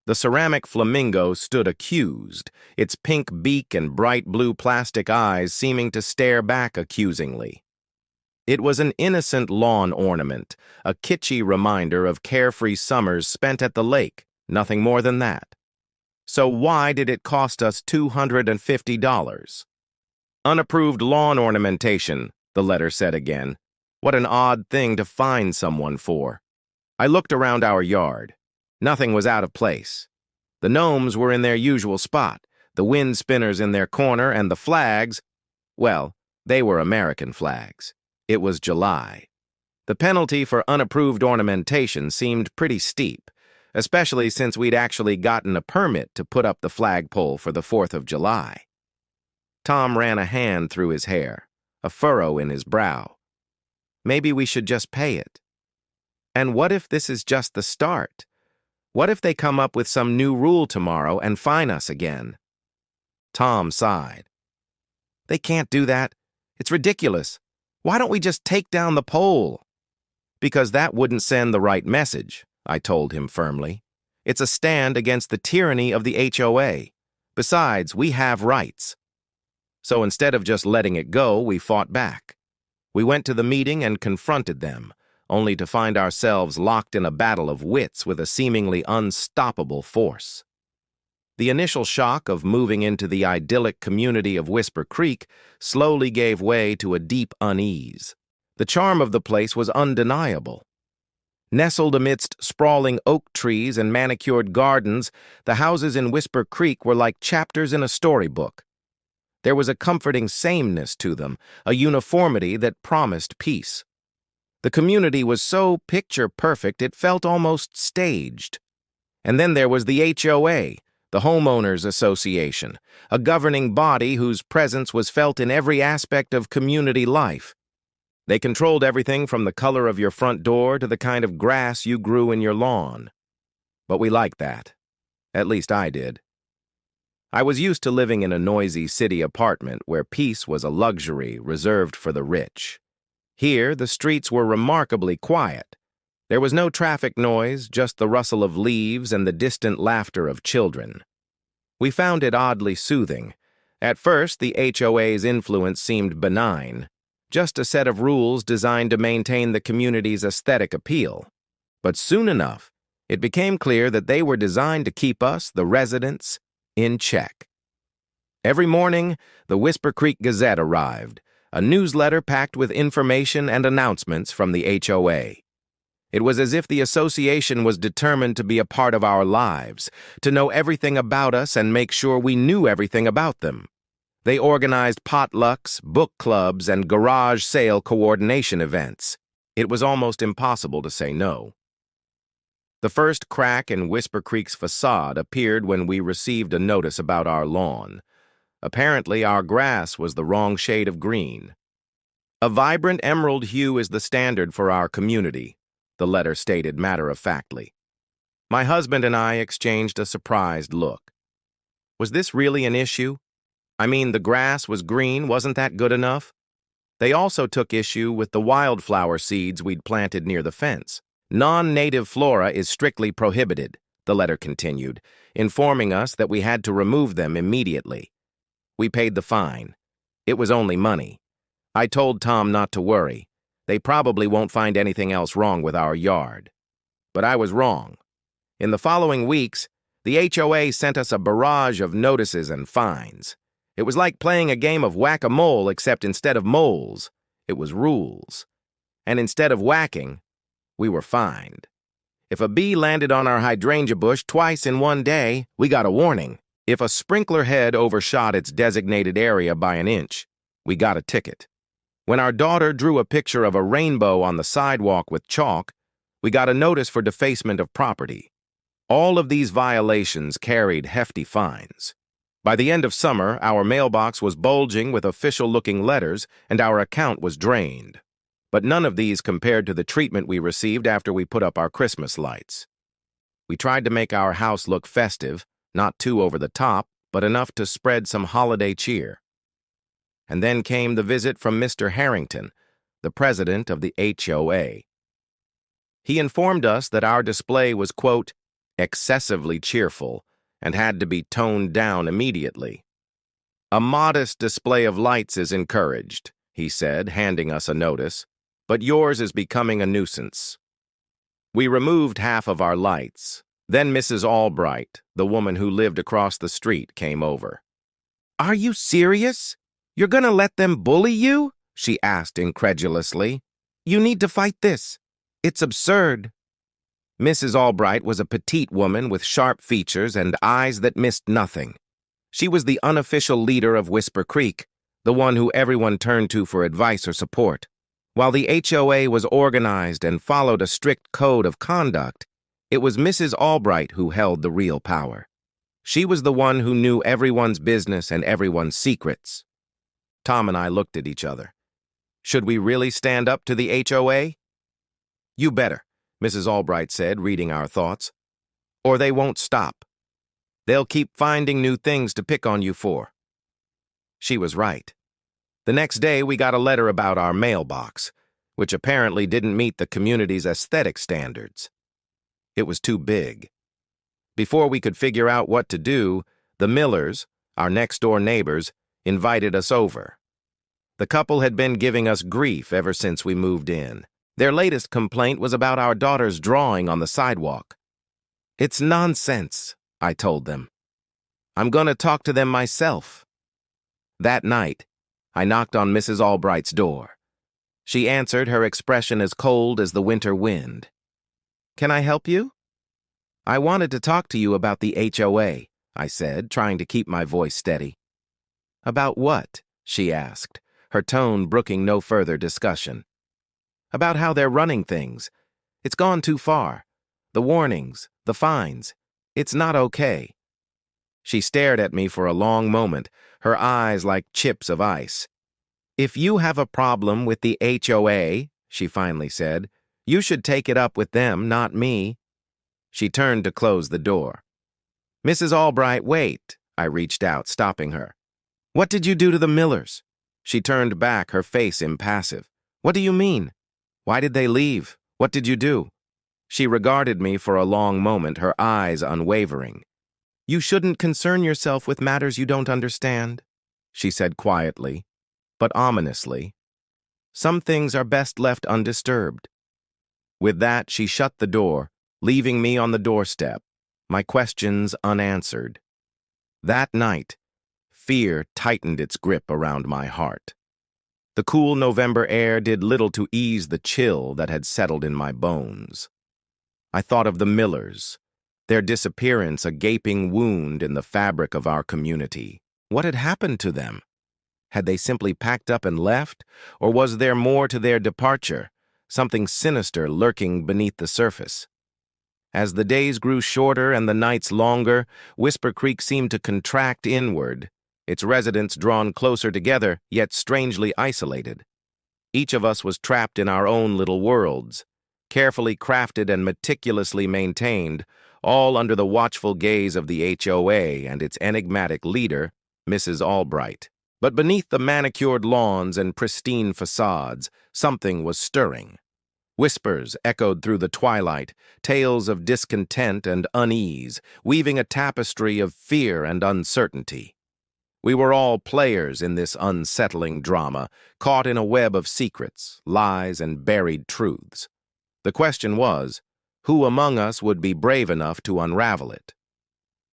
The ceramic flamingo stood accused, its pink beak and bright blue plastic eyes seeming to stare back accusingly. It was an innocent lawn ornament, a kitschy reminder of carefree summers spent at the lake, nothing more than that. So why did it cost us $250? Unapproved lawn ornamentation, the letter said again. What an odd thing to fine someone for. I looked around our yard. Nothing was out of place. The gnomes were in their usual spot, the wind spinners in their corner, and the flags, well, they were American flags. It was July. The penalty for unapproved ornamentation seemed pretty steep, especially since we'd actually gotten a permit to put up the flagpole for the 4th of July. Tom ran a hand through his hair, a furrow in his brow. Maybe we should just pay it. And what if this is just the start? What if they come up with some new rule tomorrow and fine us again? Tom sighed. They can't do that. It's ridiculous. Why don't we just take down the pole? Because that wouldn't send the right message, I told him firmly. It's a stand against the tyranny of the HOA. Besides, we have rights. So instead of just letting it go, we fought back. We went to the meeting and confronted them, only to find ourselves locked in a battle of wits with a seemingly unstoppable force. The initial shock of moving into the idyllic community of Whisper Creek slowly gave way to a deep unease. The charm of the place was undeniable. Nestled amidst sprawling oak trees and manicured gardens, the houses in Whisper Creek were like chapters in a storybook. There was a comforting sameness to them, a uniformity that promised peace. The community was so picture-perfect it felt almost staged. And then there was the HOA, the Homeowners Association, a governing body whose presence was felt in every aspect of community life. They controlled everything from the color of your front door to the kind of grass you grew in your lawn. But we liked that. At least I did. I was used to living in a noisy city apartment where peace was a luxury reserved for the rich. Here, the streets were remarkably quiet. There was no traffic noise, just the rustle of leaves and the distant laughter of children. We found it oddly soothing. At first, the HOA's influence seemed benign, just a set of rules designed to maintain the community's aesthetic appeal. But soon enough, it became clear that they were designed to keep us, the residents, in check. Every morning, the Whisper Creek Gazette arrived, a newsletter packed with information and announcements from the HOA. It was as if the association was determined to be a part of our lives, to know everything about us and make sure we knew everything about them. They organized potlucks, book clubs, and garage sale coordination events. It was almost impossible to say no. The first crack in Whisper Creek's facade appeared when we received a notice about our lawn. Apparently, our grass was the wrong shade of green. A vibrant emerald hue is the standard for our community, the letter stated matter-of-factly. My husband and I exchanged a surprised look. Was this really an issue? I mean, the grass was green, wasn't that good enough? They also took issue with the wildflower seeds we'd planted near the fence. Non-native flora is strictly prohibited, the letter continued, informing us that we had to remove them immediately. We paid the fine. It was only money. I told Tom not to worry. They probably won't find anything else wrong with our yard. But I was wrong. In the following weeks, the HOA sent us a barrage of notices and fines. It was like playing a game of whack-a-mole, except instead of moles, it was rules. And instead of whacking, we were fined. If a bee landed on our hydrangea bush twice in one day, we got a warning. If a sprinkler head overshot its designated area by an inch, we got a ticket. When our daughter drew a picture of a rainbow on the sidewalk with chalk, we got a notice for defacement of property. All of these violations carried hefty fines. By the end of summer, our mailbox was bulging with official-looking letters, and our account was drained. But none of these compared to the treatment we received after we put up our Christmas lights. We tried to make our house look festive, not too over the top, but enough to spread some holiday cheer. And then came the visit from Mr. Harrington, the president of the HOA. He informed us that our display was, quote, excessively cheerful, and had to be toned down immediately. "A modest display of lights is encouraged," he said, handing us a notice, "but yours is becoming a nuisance." We removed half of our lights. Then Mrs. Albright, the woman who lived across the street, came over. "Are you serious? You're gonna let them bully you?" she asked incredulously. "You need to fight this. It's absurd." Mrs. Albright was a petite woman with sharp features and eyes that missed nothing. She was the unofficial leader of Whisper Creek, the one who everyone turned to for advice or support. While the HOA was organized and followed a strict code of conduct, it was Mrs. Albright who held the real power. She was the one who knew everyone's business and everyone's secrets. Tom and I looked at each other. Should we really stand up to the HOA? "You better," Mrs. Albright said, reading our thoughts. "Or they won't stop. They'll keep finding new things to pick on you for." She was right. The next day, we got a letter about our mailbox, which apparently didn't meet the community's aesthetic standards. It was too big. Before we could figure out what to do, the Millers, our next-door neighbors, invited us over. The couple had been giving us grief ever since we moved in. Their latest complaint was about our daughter's drawing on the sidewalk. "It's nonsense," I told them. "I'm going to talk to them myself." That night, I knocked on Mrs. Albright's door. She answered, her expression as cold as the winter wind. "Can I help you?" "I wanted to talk to you about the HOA," I said, trying to keep my voice steady. "About what?" she asked, her tone brooking no further discussion. "About how they're running things. It's gone too far. The warnings, the fines. It's not okay." She stared at me for a long moment, her eyes like chips of ice. "If you have a problem with the HOA," she finally said, "you should take it up with them, not me." She turned to close the door. "Mrs. Albright, wait," I reached out, stopping her. "What did you do to the Millers?" She turned back, her face impassive. "What do you mean? Why did they leave? What did you do?" She regarded me for a long moment, her eyes unwavering. "You shouldn't concern yourself with matters you don't understand," she said quietly, but ominously. "Some things are best left undisturbed." With that, she shut the door, leaving me on the doorstep, my questions unanswered. That night, fear tightened its grip around my heart. The cool November air did little to ease the chill that had settled in my bones. I thought of the Millers, their disappearance a gaping wound in the fabric of our community. What had happened to them? Had they simply packed up and left, or was there more to their departure, something sinister lurking beneath the surface? As the days grew shorter and the nights longer, Whisper Creek seemed to contract inward, its residents drawn closer together, yet strangely isolated. Each of us was trapped in our own little worlds, carefully crafted and meticulously maintained, all under the watchful gaze of the HOA and its enigmatic leader, Mrs. Albright. But beneath the manicured lawns and pristine facades, something was stirring. Whispers echoed through the twilight, tales of discontent and unease, weaving a tapestry of fear and uncertainty. We were all players in this unsettling drama, caught in a web of secrets, lies, and buried truths. The question was, who among us would be brave enough to unravel it?